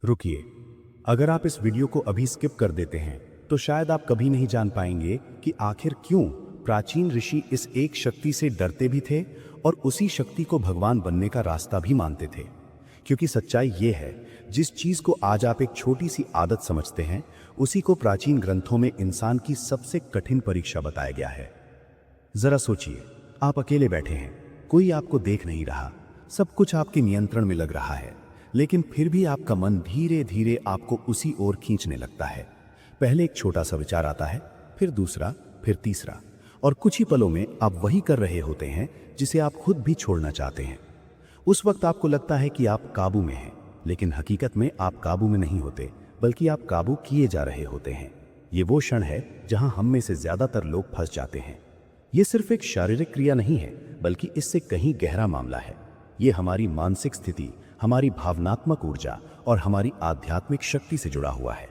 रुकिए, अगर आप इस वीडियो को अभी स्किप कर देते हैं तो शायद आप कभी नहीं जान पाएंगे कि आखिर क्यों प्राचीन ऋषि इस एक शक्ति से डरते भी थे और उसी शक्ति को भगवान बनने का रास्ता भी मानते थे। क्योंकि सच्चाई ये है, जिस चीज को आज आप एक छोटी सी आदत समझते हैं, उसी को प्राचीन ग्रंथों में इंसान की सबसे कठिन परीक्षा बताया गया है। जरा सोचिए, आप अकेले बैठे हैं, कोई आपको देख नहीं रहा, सब कुछ आपके नियंत्रण में लग रहा है, लेकिन फिर भी आपका मन धीरे धीरे आपको उसी ओर खींचने लगता है। पहले एक छोटा सा विचार आता है, फिर दूसरा, फिर तीसरा, और कुछ ही पलों में आप वही कर रहे होते हैं जिसे आप खुद भी छोड़ना चाहते हैं। उस वक्त आपको लगता है कि आप काबू में हैं, लेकिन हकीकत में आप काबू में नहीं होते, बल्कि आप काबू किए जा रहे होते हैं। ये वो क्षण है जहां हम में से ज्यादातर लोग फंस जाते हैं। ये सिर्फ एक शारीरिक क्रिया नहीं है, बल्कि इससे कहीं गहरा मामला है। ये हमारी मानसिक स्थिति, हमारी भावनात्मक ऊर्जा और हमारी आध्यात्मिक शक्ति से जुड़ा हुआ है।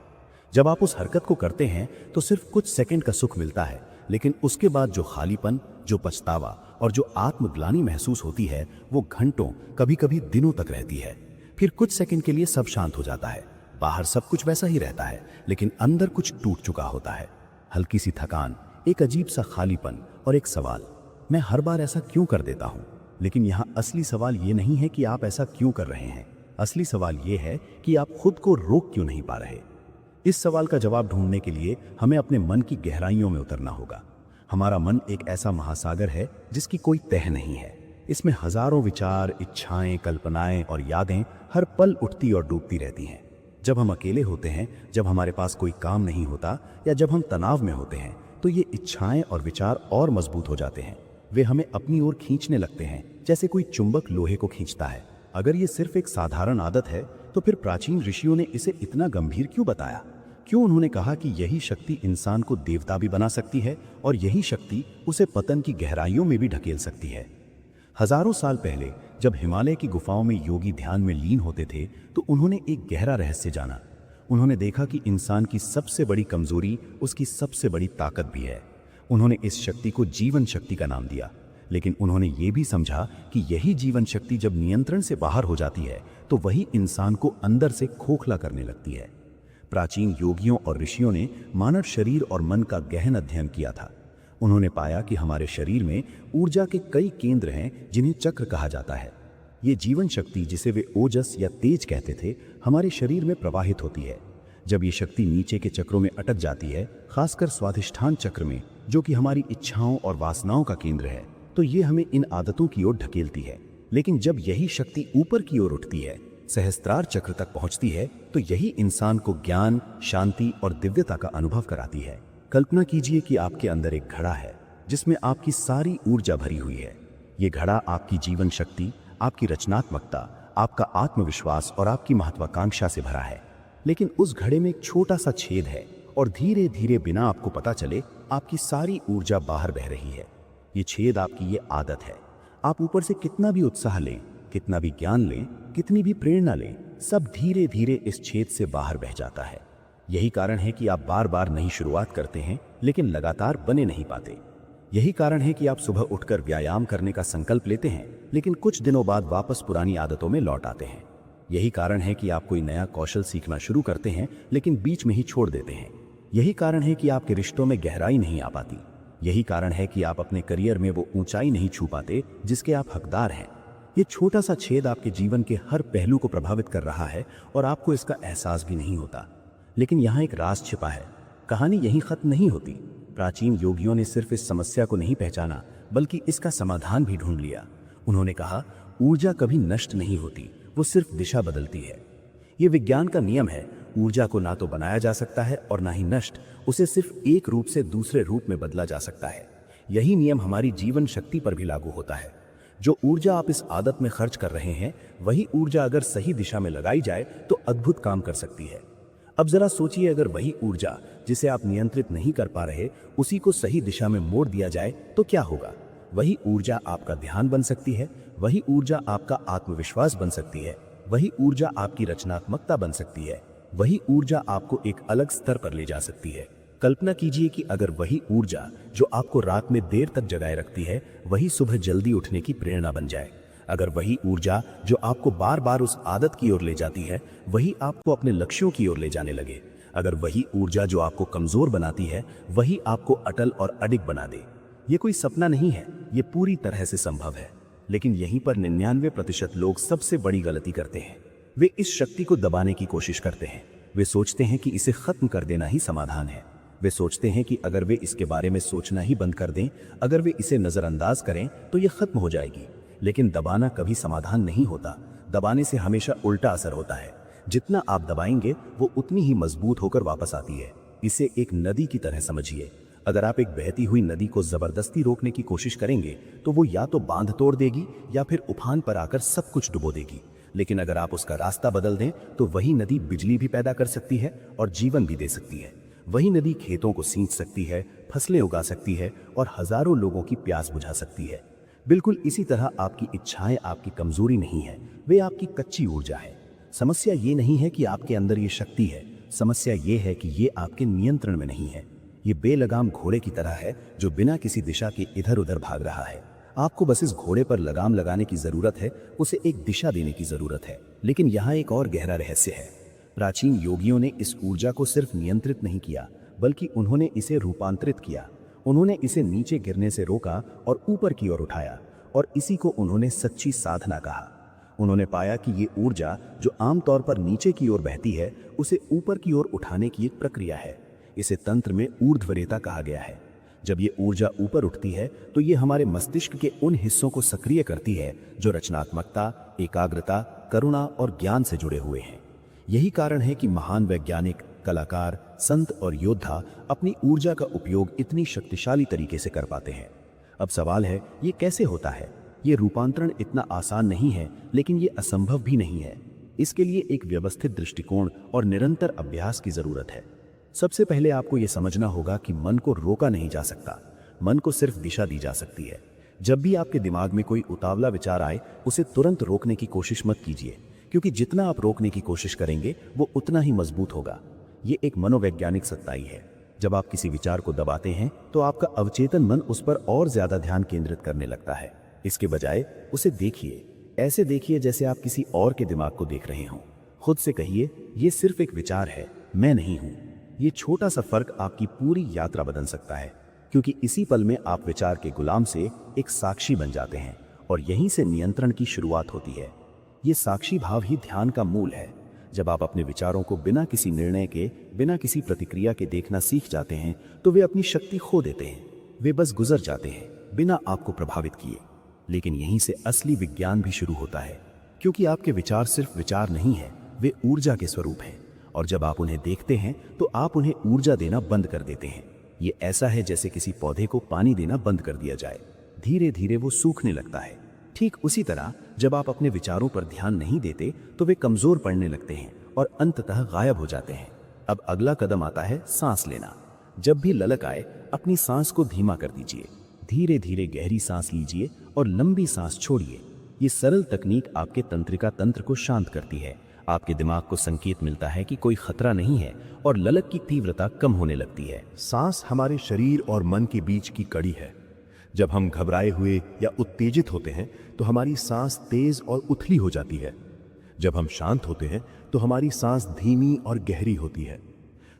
जब आप उस हरकत को करते हैं तो सिर्फ कुछ सेकंड का सुख मिलता है, लेकिन उसके बाद जो खालीपन, जो पछतावा और जो आत्मग्लानि महसूस होती है, वो घंटों, कभी कभी दिनों तक रहती है। फिर कुछ सेकंड के लिए सब शांत हो जाता है, बाहर सब कुछ वैसा ही रहता है, लेकिन अंदर कुछ टूट चुका होता है। हल्की सी थकान, एक अजीब सा खालीपन और एक सवाल, मैं हर बार ऐसा क्यों कर देता हूं? लेकिन यहाँ असली सवाल ये नहीं है कि आप ऐसा क्यों कर रहे हैं। असली सवाल ये है कि आप खुद को रोक क्यों नहीं पा रहे। इस सवाल का जवाब ढूंढने के लिए हमें अपने मन की गहराइयों में उतरना होगा। हमारा मन एक ऐसा महासागर है जिसकी कोई तह नहीं है। इसमें हजारों विचार, इच्छाएं, कल्पनाएं और यादें हर पल उठती और डूबती रहती हैं। जब हम अकेले होते हैं, जब हमारे पास कोई काम नहीं होता, या जब हम तनाव में होते हैं, तो ये इच्छाएं और विचार और मजबूत हो जाते हैं। वे हमें अपनी ओर खींचने लगते हैं, जैसे कोई चुंबक लोहे को खींचता है। अगर ये सिर्फ एक साधारण आदत है, तो फिर प्राचीन ऋषियों ने इसे इतना गंभीर क्यों बताया? क्यों उन्होंने कहा कि यही शक्ति इंसान को देवता भी बना सकती है और यही शक्ति उसे पतन की गहराइयों में भी ढकेल सकती है? हजारों साल पहले जब हिमालय की गुफाओं में योगी ध्यान में लीन होते थे, तो उन्होंने एक गहरा रहस्य जाना। उन्होंने देखा कि इंसान की सबसे बड़ी कमजोरी उसकी सबसे बड़ी ताकत भी है। उन्होंने इस शक्ति को जीवन शक्ति का नाम दिया, लेकिन उन्होंने ये भी समझा कि यही जीवन शक्ति जब नियंत्रण से बाहर हो जाती है, तो वही इंसान को अंदर से खोखला करने लगती है। प्राचीन योगियों और ऋषियों ने मानव शरीर और मन का गहन अध्ययन किया था। उन्होंने पाया कि हमारे शरीर में ऊर्जा के कई केंद्र हैं जिन्हें चक्र कहा जाता है। ये जीवन शक्ति, जिसे वे ओजस या तेज कहते थे, हमारे शरीर में प्रवाहित होती है। जब ये शक्ति नीचे के चक्रों में अटक जाती है, खासकर स्वाधिष्ठान चक्र में, जो कि हमारी इच्छाओं और वासनाओं का केंद्र है, तो ये हमें इन आदतों की ओर ढकेलती है। लेकिन जब यही शक्ति ऊपर की ओर उठती है, सहस्त्रार चक्र तक पहुंचती है, तो यही इंसान को ज्ञान, शांति और दिव्यता का अनुभव कराती है। कल्पना कीजिए कि आपके अंदर एक घड़ा है जिसमें आपकी सारी ऊर्जा भरी हुई है। ये घड़ा आपकी जीवन शक्ति, आपकी रचनात्मकता, आपका आत्मविश्वास और आपकी महत्वाकांक्षा से भरा है। लेकिन उस घड़े में एक छोटा सा छेद है और धीरे धीरे, बिना आपको पता चले, आपकी सारी ऊर्जा बाहर बह रही है। ये छेद आपकी ये आदत है। आप ऊपर से कितना भी उत्साह लें, कितना भी ज्ञान लें, कितनी भी प्रेरणा लें, सब धीरे धीरे इस छेद से बाहर बह जाता है। यही कारण है कि आप बार बार नई शुरुआत करते हैं, लेकिन लगातार बने नहीं पाते। यही कारण है कि आप सुबह उठकर व्यायाम करने का संकल्प लेते हैं, लेकिन कुछ दिनों बाद वापस पुरानी आदतों में लौट आते हैं। यही कारण है कि आप कोई नया कौशल सीखना शुरू करते हैं, लेकिन बीच में ही छोड़ देते हैं। यही कारण है कि आपके रिश्तों में गहराई नहीं आ पाती। यही कारण है कि आप अपने करियर में वो ऊंचाई नहीं छू पाते जिसके आप हकदार हैं। ये छोटा सा छेद आपके जीवन के हर पहलू को प्रभावित कर रहा है और आपको इसका एहसास भी नहीं होता। लेकिन यहाँ एक राज छिपा है। कहानी यहीं खत्म नहीं होती। प्राचीन योगियों ने सिर्फ इस समस्या को नहीं पहचाना, बल्कि इसका समाधान भी ढूंढ लिया। उन्होंने कहा, ऊर्जा कभी नष्ट नहीं होती, वो सिर्फ दिशा बदलती है। ये विज्ञान का नियम है। ऊर्जा को ना तो बनाया जा सकता है और ना ही नष्ट, उसे सिर्फ एक रूप से दूसरे रूप में बदला जा सकता है। यही नियम हमारी जीवन शक्ति पर भी लागू होता है। जो ऊर्जा आप इस आदत में खर्च कर रहे हैं, वही ऊर्जा अगर सही दिशा में लगाई जाए तो अद्भुत काम कर सकती है। अब जरा सोचिए, अगर वही ऊर्जा जिसे आप नियंत्रित नहीं कर पा रहे, उसी को सही दिशा में मोड़ दिया जाए तो क्या होगा? वही ऊर्जा आपका ध्यान बन सकती है, वही ऊर्जा आपका आत्मविश्वास बन सकती है, वही ऊर्जा आपकी रचनात्मकता बन सकती है, वही ऊर्जा आपको एक अलग स्तर पर ले जा सकती है। कल्पना कीजिए कि अगर वही ऊर्जा जो आपको रात में देर तक जगाए रखती है, वही सुबह जल्दी उठने की प्रेरणा बन जाए। अगर वही ऊर्जा जो आपको बार बार उस आदत की ओर ले जाती है, वही आपको अपने लक्ष्यों की ओर ले जाने लगे, अगर वही ऊर्जा जो आपको कमजोर बनाती है, वही आपको अटल और अडिग बना दे। ये कोई सपना नहीं है, ये पूरी तरह से संभव है। लेकिन यहीं पर 99% लोग सबसे बड़ी गलती करते हैं। वे इस शक्ति को दबाने की कोशिश करते हैं। वे सोचते हैं कि इसे खत्म कर देना ही समाधान है। वे सोचते हैं कि अगर वे इसके बारे में सोचना ही बंद कर दें, अगर वे इसे नजरअंदाज करें तो ये खत्म हो जाएगी। लेकिन दबाना कभी समाधान नहीं होता। दबाने से हमेशा उल्टा असर होता है। जितना आप दबाएंगे वो उतनी ही मजबूत होकर वापस आती है। इसे एक नदी की तरह समझिए। अगर आप एक बहती हुई नदी को जबरदस्ती रोकने की कोशिश करेंगे तो वो या तो बांध तोड़ देगी या फिर उफान पर आकर सब कुछ डुबो देगी। लेकिन अगर आप उसका रास्ता बदल दें तो वही नदी बिजली भी पैदा कर सकती है और जीवन भी दे सकती है। वही नदी खेतों को सींच सकती है, फसलें उगा सकती है और हजारों लोगों की प्यास बुझा सकती है। बिल्कुल इसी तरह आपकी इच्छाएं आपकी कमजोरी नहीं है, वे आपकी कच्ची ऊर्जा है। समस्या ये नहीं है कि आपके अंदर ये शक्ति है, समस्या ये है कि ये आपके नियंत्रण में नहीं है। ये बेलगाम घोड़े की तरह है जो बिना किसी दिशा के इधर उधर भाग रहा है। आपको बस इस घोड़े पर लगाम लगाने की जरूरत है, उसे एक दिशा देने की जरूरत है। लेकिन यहाँ एक और गहरा रहस्य है। प्राचीन योगियों ने इस ऊर्जा को सिर्फ नियंत्रित नहीं किया, बल्कि उन्होंने इसे रूपांतरित किया। उन्होंने इसे नीचे गिरने से रोका और ऊपर की ओर उठाया, और इसी को उन्होंने सच्ची साधना कहा। उन्होंने पाया कि ये ऊर्जा जो आमतौर पर नीचे की ओर बहती है, उसे ऊपर की ओर उठाने की एक प्रक्रिया है। इसे तंत्र में ऊर्ध्वरेता कहा गया है। जब ये ऊर्जा ऊपर उठती है तो ये हमारे मस्तिष्क के उन हिस्सों को सक्रिय करती है जो रचनात्मकता, एकाग्रता, करुणा और ज्ञान से जुड़े हुए हैं। यही कारण है कि महान वैज्ञानिक, कलाकार, संत और योद्धा अपनी ऊर्जा का उपयोग इतनी शक्तिशाली तरीके से कर पाते हैं। अब सवाल है, ये कैसे होता है? ये रूपांतरण इतना आसान नहीं है, लेकिन ये असंभव भी नहीं है। इसके लिए एक व्यवस्थित दृष्टिकोण और निरंतर अभ्यास की जरूरत है। सबसे पहले आपको यह समझना होगा कि मन को रोका नहीं जा सकता, मन को सिर्फ दिशा दी जा सकती है। जब भी आपके दिमाग में कोई उतावला विचार आए, उसे तुरंत रोकने की कोशिश मत कीजिए, क्योंकि जितना आप रोकने की कोशिश करेंगे वो उतना ही मजबूत होगा। ये एक मनोवैज्ञानिक सच्चाई है। जब आप किसी विचार को दबाते हैं तो आपका अवचेतन मन उस पर और ज्यादा ध्यान केंद्रित करने लगता है। इसके बजाय उसे देखिए, ऐसे देखिए जैसे आप किसी और के दिमाग को देख रहे हों। खुद से कहिए, ये सिर्फ एक विचार है, मैं नहीं हूं। ये छोटा सा फर्क आपकी पूरी यात्रा बदल सकता है, क्योंकि इसी पल में आप विचार के गुलाम से एक साक्षी बन जाते हैं, और यहीं से नियंत्रण की शुरुआत होती है। ये साक्षी भाव ही ध्यान का मूल है। जब आप अपने विचारों को बिना किसी निर्णय के, बिना किसी प्रतिक्रिया के देखना सीख जाते हैं तो वे अपनी शक्ति खो देते हैं। वे बस गुजर जाते हैं बिना आपको प्रभावित किए। लेकिन यहीं से असली विज्ञान भी शुरू होता है, क्योंकि आपके विचार सिर्फ विचार नहीं है, वे ऊर्जा के स्वरूप हैं। और जब आप उन्हें देखते हैं तो आप उन्हें ऊर्जा देना बंद कर देते हैं। ये ऐसा है जैसे किसी पौधे को पानी देना बंद कर दिया जाए, धीरे धीरे वो सूखने लगता है। ठीक उसी तरह जब आप अपने विचारों पर ध्यान नहीं देते तो वे कमजोर पड़ने लगते हैं और अंततः गायब हो जाते हैं। अब अगला कदम आता है सांस लेना। जब भी ललक आए, अपनी सांस को धीमा कर दीजिए। धीरे धीरे गहरी सांस लीजिए और लंबी सांस छोड़िए। ये सरल तकनीक आपके तंत्रिका तंत्र को शांत करती है। आपके दिमाग को संकेत मिलता है कि कोई खतरा नहीं है और ललक की तीव्रता कम होने लगती है। सांस हमारे शरीर और मन के बीच की कड़ी है। जब हम घबराए हुए या उत्तेजित होते हैं तो हमारी सांस तेज और उथली हो जाती है। जब हम शांत होते हैं तो हमारी सांस धीमी और गहरी होती है।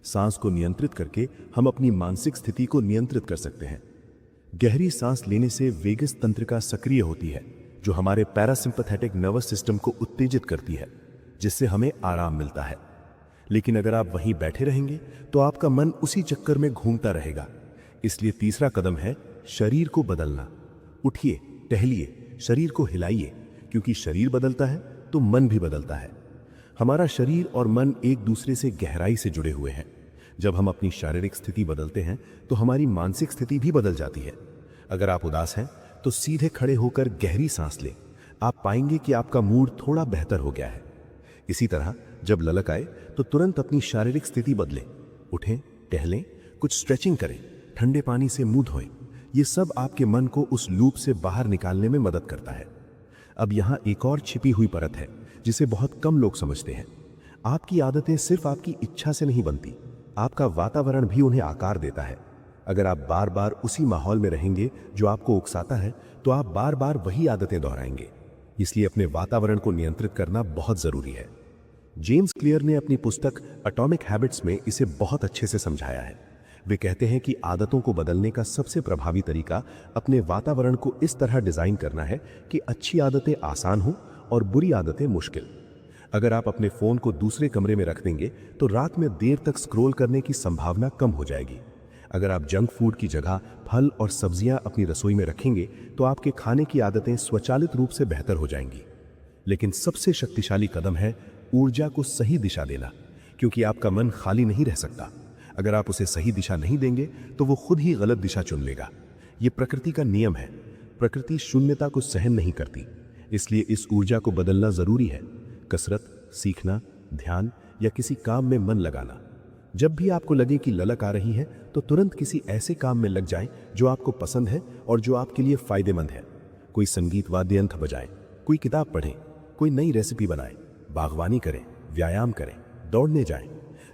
सांस को नियंत्रित करके हम अपनी मानसिक स्थिति को नियंत्रित कर सकते हैं। गहरी सांस लेने से वेगस तंत्रिका सक्रिय होती है, जो हमारे पैरासिम्पैथेटिक नर्वस सिस्टम को उत्तेजित करती है, जिससे हमें आराम मिलता है। लेकिन अगर आप वहीं बैठे रहेंगे तो आपका मन उसी चक्कर में घूमता रहेगा। इसलिए तीसरा कदम है शरीर को बदलना। उठिए, टहलिए, शरीर को हिलाइए, क्योंकि शरीर बदलता है तो मन भी बदलता है। हमारा शरीर और मन एक दूसरे से गहराई से जुड़े हुए हैं। जब हम अपनी शारीरिक स्थिति बदलते हैं तो हमारी मानसिक स्थिति भी बदल जाती है। अगर आप उदास हैं तो सीधे खड़े होकर गहरी सांस लें। आप पाएंगे कि आपका मूड थोड़ा बेहतर हो गया है। इसी तरह जब ललक आए तो तुरंत अपनी शारीरिक स्थिति बदलें। उठें, टहलें, कुछ स्ट्रेचिंग करें, ठंडे पानी से मुंह धोएं। ये सब आपके मन को उस लूप से बाहर निकालने में मदद करता है। अब यहाँ एक और छिपी हुई परत है जिसे बहुत कम लोग समझते हैं। आपकी आदतें सिर्फ आपकी इच्छा से नहीं बनती, आपका वातावरण भी उन्हें आकार देता है। अगर आप बार बार उसी माहौल में रहेंगे जो आपको उकसाता है, तो आप बार बार वही आदतें दोहराएंगे। इसलिए अपने वातावरण को नियंत्रित करना बहुत जरूरी है। जेम्स क्लियर ने अपनी पुस्तक एटॉमिक हैबिट्स में इसे बहुत अच्छे से समझाया है। वे कहते हैं कि आदतों को बदलने का सबसे प्रभावी तरीका अपने वातावरण को इस तरह डिजाइन करना है कि अच्छी आदतें आसान हों और बुरी आदतें मुश्किल। अगर आप अपने फोन को दूसरे कमरे में रख देंगे तो रात में देर तक स्क्रॉल करने की संभावना कम हो जाएगी। अगर आप जंक फूड की जगह फल और सब्जियां अपनी रसोई में रखेंगे तो आपके खाने की आदतें स्वचालित रूप से बेहतर हो जाएंगी। लेकिन सबसे शक्तिशाली कदम है ऊर्जा को सही दिशा देना, क्योंकि आपका मन खाली नहीं रह सकता। अगर आप उसे सही दिशा नहीं देंगे तो वो खुद ही गलत दिशा चुन लेगा। ये प्रकृति का नियम है। प्रकृति शून्यता को सहन नहीं करती, इसलिए इस ऊर्जा को बदलना जरूरी है। कसरत, सीखना, ध्यान या किसी काम में मन लगाना। जब भी आपको लगे कि ललक आ रही है तो तुरंत किसी ऐसे काम में लग जाएं जो आपको पसंद है और जो आपके लिए फायदेमंद है। कोई संगीत वाद्य यंत्र बजाएं, कोई किताब पढ़ें, कोई नई रेसिपी बनाएं, बागवानी करें, व्यायाम करें, दौड़ने जाएं।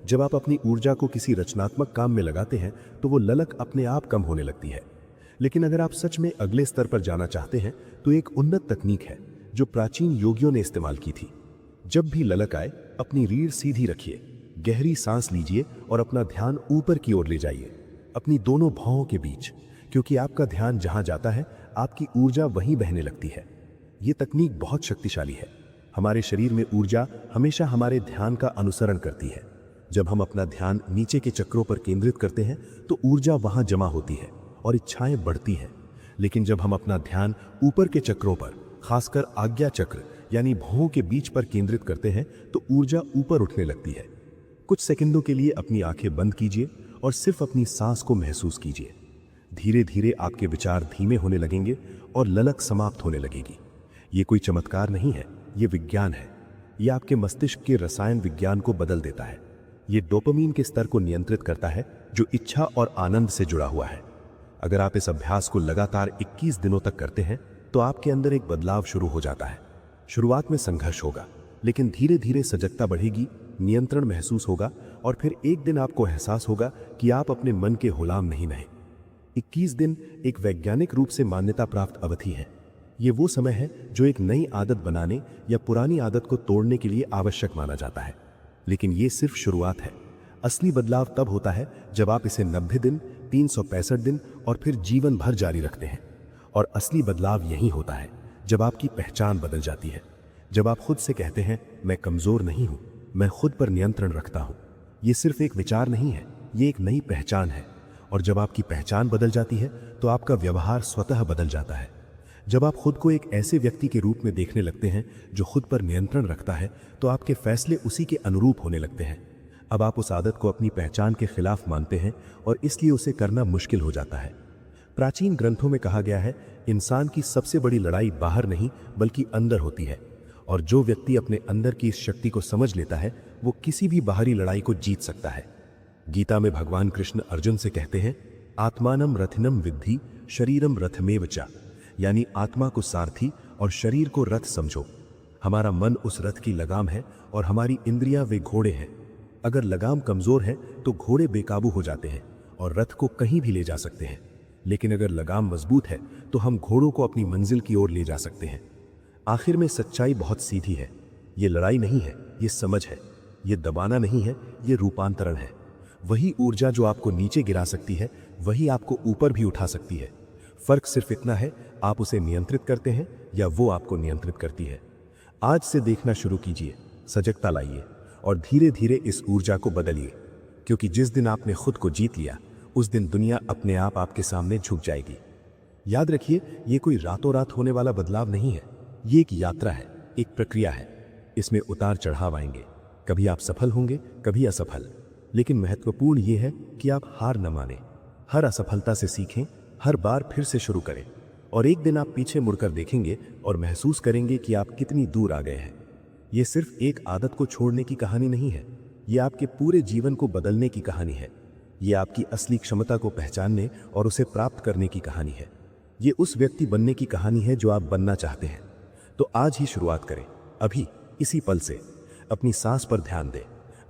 जब आप अपनी ऊर्जा को किसी रचनात्मक काम में लगाते हैं तो वो ललक अपने आप कम होने लगती है। लेकिन अगर आप सच में अगले स्तर पर जाना चाहते हैं तो एक उन्नत तकनीक है जो प्राचीन योगियों ने इस्तेमाल की थी। जब भी ललक आए अपनी रीढ़ सीधी रखिए, गहरी सांस लीजिए और अपना ध्यान ऊपर की ओर ले जाइए, अपनी दोनों भौहों के बीच, क्योंकि आपका ध्यान जहां जाता है आपकी ऊर्जा वहीं बहने लगती है। ये तकनीक बहुत शक्तिशाली है। हमारे शरीर में ऊर्जा हमेशा हमारे ध्यान का अनुसरण करती है। जब हम अपना ध्यान नीचे के चक्रों पर केंद्रित करते हैं तो ऊर्जा वहां जमा होती है और इच्छाएं बढ़ती हैं। लेकिन जब हम अपना ध्यान ऊपर के चक्रों पर, खासकर आज्ञा चक्र यानी भौहों के बीच पर केंद्रित करते हैं तो ऊर्जा ऊपर उठने लगती है। कुछ सेकंडों के लिए अपनी आंखें बंद कीजिए और सिर्फ अपनी सांस को महसूस कीजिए। धीरे धीरे आपके विचार धीमे होने लगेंगे और ललक समाप्त होने लगेगी। ये कोई चमत्कार नहीं है, ये विज्ञान है। ये आपके मस्तिष्क के रसायन विज्ञान को बदल देता है। ये डोपामीन के स्तर को नियंत्रित करता है जो इच्छा और आनंद से जुड़ा हुआ है। अगर आप इस अभ्यास को लगातार 21 दिनों तक करते हैं तो आपके अंदर एक बदलाव शुरू हो जाता है। शुरुआत में संघर्ष होगा, लेकिन धीरे धीरे सजगता बढ़ेगी, नियंत्रण महसूस होगा और फिर एक दिन आपको एहसास होगा कि आप अपने मन के गुलाम नहीं रहे। 21 दिन एक वैज्ञानिक रूप से मान्यता प्राप्त अवधि है। ये वो समय है जो एक नई आदत बनाने या पुरानी आदत को तोड़ने के लिए आवश्यक माना जाता है। लेकिन ये सिर्फ शुरुआत है। असली बदलाव तब होता है जब आप इसे 90 दिन, 365 दिन और फिर जीवन भर जारी रखते हैं। और असली बदलाव यही होता है जब आपकी पहचान बदल जाती है। जब आप खुद से कहते हैं मैं कमजोर नहीं हूं, मैं खुद पर नियंत्रण रखता हूं। ये सिर्फ एक विचार नहीं है, ये एक नई पहचान है। और जब आपकी पहचान बदल जाती है तो आपका व्यवहार स्वतः बदल जाता है। जब आप खुद को एक ऐसे व्यक्ति के रूप में देखने लगते हैं जो खुद पर नियंत्रण रखता है तो आपके फैसले उसी के अनुरूप होने लगते हैं। अब आप उस आदत को अपनी पहचान के खिलाफ मानते हैं और इसलिए उसे करना मुश्किल हो जाता है। प्राचीन ग्रंथों में कहा गया है, इंसान की सबसे बड़ी लड़ाई बाहर नहीं बल्कि अंदर होती है। और जो व्यक्ति अपने अंदर की इस शक्ति को समझ लेता है वो किसी भी बाहरी लड़ाई को जीत सकता है। गीता में भगवान कृष्ण अर्जुन से कहते हैं, आत्मानम रथिनम विद्धि शरीरम रथमेव च, यानी आत्मा को सारथी और शरीर को रथ समझो। हमारा मन उस रथ की लगाम है और हमारी इंद्रियां वे घोड़े हैं। अगर लगाम कमजोर है तो घोड़े बेकाबू हो जाते हैं और रथ को कहीं भी ले जा सकते हैं। लेकिन अगर लगाम मजबूत है तो हम घोड़ों को अपनी मंजिल की ओर ले जा सकते हैं। आखिर में सच्चाई बहुत सीधी है। ये लड़ाई नहीं है, ये समझ है। ये दबाना नहीं है, ये रूपांतरण है। वही ऊर्जा जो आपको नीचे गिरा सकती है वही आपको ऊपर भी उठा सकती है। फर्क सिर्फ इतना है, आप उसे नियंत्रित करते हैं या वो आपको नियंत्रित करती है। आज से देखना शुरू कीजिए, सजगता लाइए और धीरे धीरे इस ऊर्जा को बदलिए, क्योंकि जिस दिन आपने खुद को जीत लिया उस दिन दुनिया अपने आप आपके सामने झुक जाएगी। याद रखिए, ये कोई रातों रात होने वाला बदलाव नहीं है। ये एक यात्रा है, एक प्रक्रिया है। इसमें उतार चढ़ाव आएंगे, कभी आप सफल होंगे, कभी असफल। लेकिन महत्वपूर्ण ये है कि आप हार न माने। हर असफलता से सीखें, हर बार फिर से शुरू करें और एक दिन आप पीछे मुड़कर देखेंगे और महसूस करेंगे कि आप कितनी दूर आ गए हैं। ये सिर्फ एक आदत को छोड़ने की कहानी नहीं है, ये आपके पूरे जीवन को बदलने की कहानी है। ये आपकी असली क्षमता को पहचानने और उसे प्राप्त करने की कहानी है। ये उस व्यक्ति बनने की कहानी है जो आप बनना चाहते हैं। तो आज ही शुरुआत करें, अभी, इसी पल से। अपनी सांस पर ध्यान दें,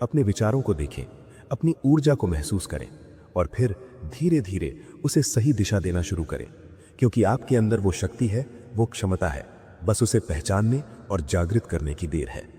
अपने विचारों को देखें, अपनी ऊर्जा को महसूस करें और फिर धीरे धीरे उसे सही दिशा देना शुरू करें, क्योंकि आपके अंदर वो शक्ति है, वो क्षमता है बस उसे पहचानने और जागृत करने की देर है।